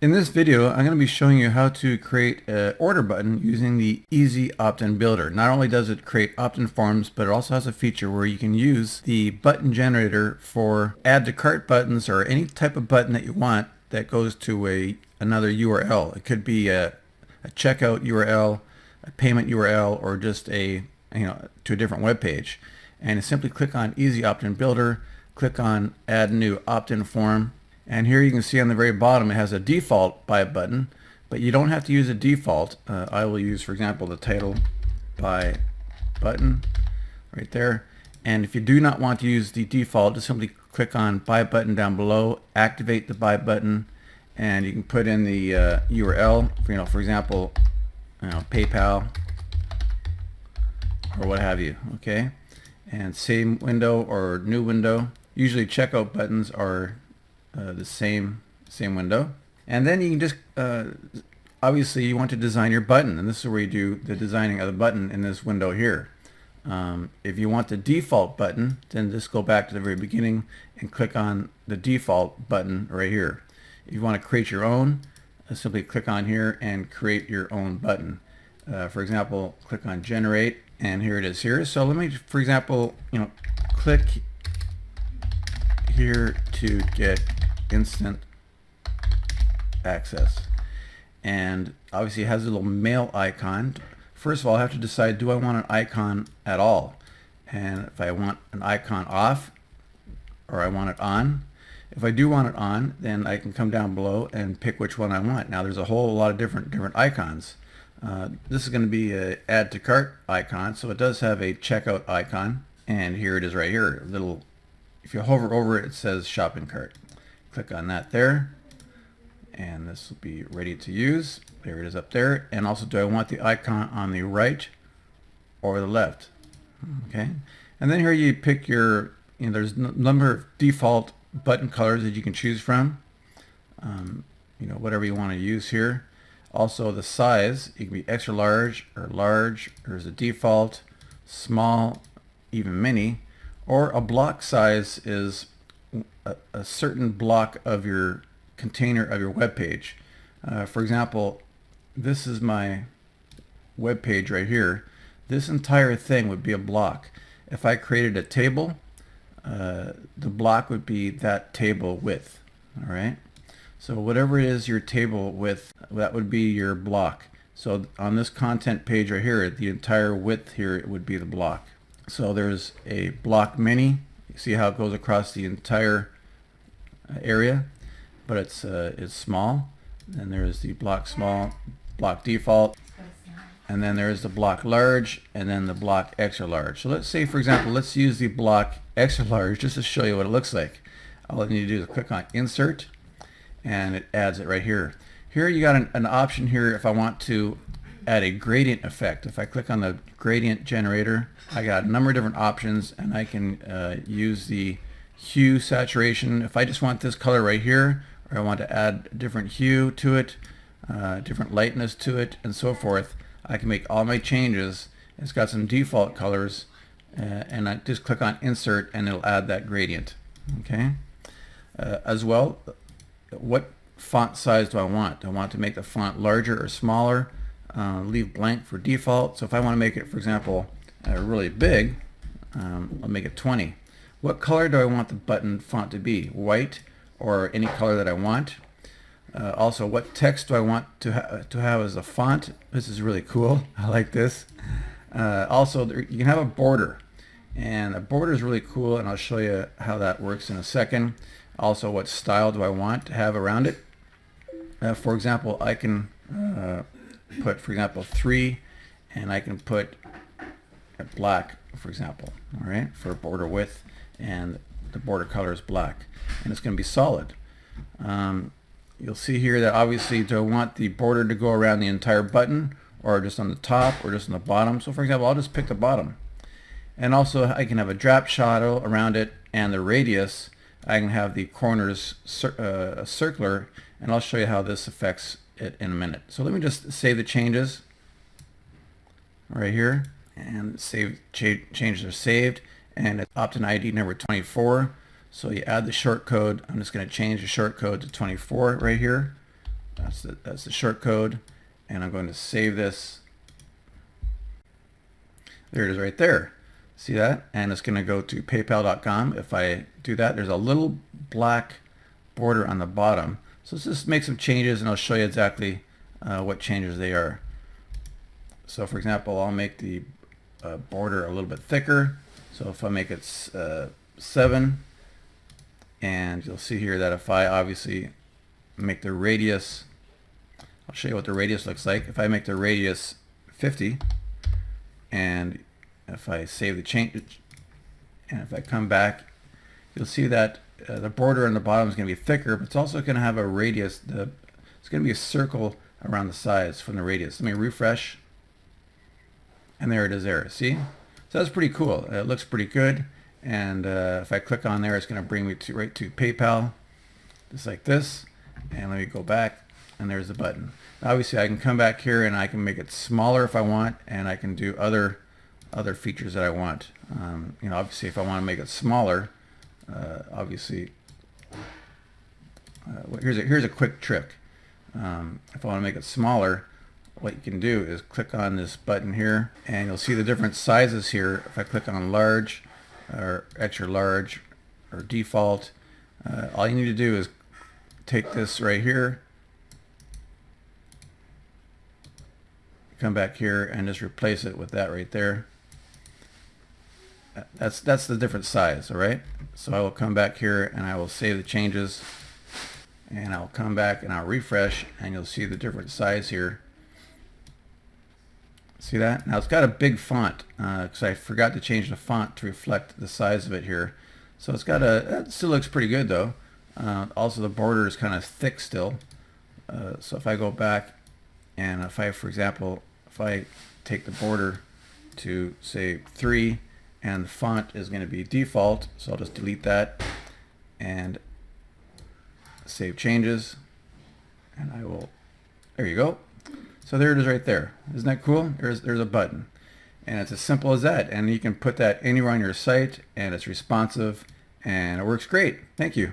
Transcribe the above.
In this video, I'm going to be showing you how to create an order button using the Easy Opt-in Builder. Not only does it create opt-in forms, but it also has a feature where you can use the button generator for add to cart buttons or any type of button that you want that goes to another URL. It could be a checkout URL, a payment URL, or just to a different web page. And you simply click on Easy Opt-in Builder, click on Add New Opt-in Form. And here you can see on the very bottom it has a default buy button, but you don't have to use a default. I will use, for example, the title buy button right there. And if you do not want to use the default, just simply click on buy button down below, activate the buy button, and you can put in the URL, for example, PayPal or what have you. Okay, and same window or new window. Usually checkout buttons are the same window, and then you can just obviously you want to design your button, and this is where you do the designing of the button in this window here. If you want the default button, then just go back to the very beginning and click on the default button right here. If you want to create your own, simply click on here and create your own button. For example, click on generate, and here it is here. So let me, for example, click here to get instant access, and obviously it has a little mail icon. First of all, I have to decide, do I want an icon at all? And if I want an icon off or I want it on. If I do want it on, then I can come down below and pick which one I want. Now there's a whole lot of different icons. This is going to be a add to cart icon, so it does have a checkout icon, and here it is right here. If you hover over it, it says shopping cart. Click on that there, and this will be ready to use. There it is up there. And also, do I want the icon on the right or the left? Okay, and then here you pick your, there's a number of default button colors that you can choose from. Whatever you want to use here. Also the size, it can be extra large or large. There's a default, small, even mini, or a block size is a certain block of your container of your web page. For example, this is my web page right here. This entire thing would be a block. If I created a table, the block would be that table width. All right. So whatever it is your table width, that would be your block. So on this content page right here, the entire width here would be the block. So there's a block mini. You see how it goes across the entire area, but it's small. And there's the block small, block default, and then there's the block large, and then the block extra large. So let's say, for example, let's use the block extra large just to show you what it looks like. All I need to do is click on insert, and it adds it right here. Here you got an option here if I want to add a gradient effect. If I click on the gradient generator, I got a number of different options, and I can use the hue saturation. If I just want this color right here, or I want to add a different hue to it, different lightness to it, and so forth, I can make all my changes. It's got some default colors, and I just click on insert and it'll add that gradient. Okay. As well, what font size do I want? Do I want to make the font larger or smaller? Leave blank for default. So if I want to make it, for example, really big, I'll make it 20. What color do I want the button font to be? White or any color that I want. Also, what text do I want to have as a font? This is really cool. I like this. Also, you can have a border, and a border is really cool, and I'll show you how that works in a second. Also, what style do I want to have around it? For example, I can put, for example, 3, and I can put a black, for example, all right, for border width, and the border color is black, and it's going to be solid. You'll see here that obviously, do I want the border to go around the entire button, or just on the top, or just on the bottom? So for example, I'll just pick the bottom. And also I can have a drop shadow around it, and the radius, I can have the corners circular, and I'll show you how this affects it in a minute. So let me just save the changes right here, and changes are saved, and it's opt-in ID number 24. So you add the short code. I'm just going to change the short code to 24 right here. That's the short code, and I'm going to save this. There it is right there. See that? And it's going to go to paypal.com. If I do that, there's a little black border on the bottom. So let's just make some changes, and I'll show you exactly what changes they are. So for example, I'll make the border a little bit thicker. So if I make it 7, and you'll see here that if I obviously make the radius, I'll show you what the radius looks like. If I make the radius 50, and if I save the change, and if I come back, you'll see that the border on the bottom is going to be thicker, but it's also going to have a radius. It's going to be a circle around the sides from the radius. Let me refresh, and there it is there. See? So that's pretty cool. It looks pretty good. And if I click on there, it's going to bring me right to PayPal, just like this. And let me go back, and there's the button. Obviously, I can come back here and I can make it smaller if I want, and I can do other features that I want. Obviously, if I want to make it smaller, obviously, here's a quick trick. If I want to make it smaller, what you can do is click on this button here, and you'll see the different sizes here. If I click on large, or extra large, or default, all you need to do is take this right here, come back here, and just replace it with that right there. That's the different size. All right, so I will come back here and I will save the changes, and I'll come back and I'll refresh, and you'll see the different size here. See that? Now it's got a big font because I forgot to change the font to reflect the size of it here. So it's got it still looks pretty good though. Also the border is kind of thick still. So if I go back, and if I, for example, if I take the border to say 3, and the font is going to be default, so I'll just delete that and save changes, and I will, there you go. So there it is right there. Isn't that cool? There's a button, and it's as simple as that, and you can put that anywhere on your site, and it's responsive, and it works great. Thank you.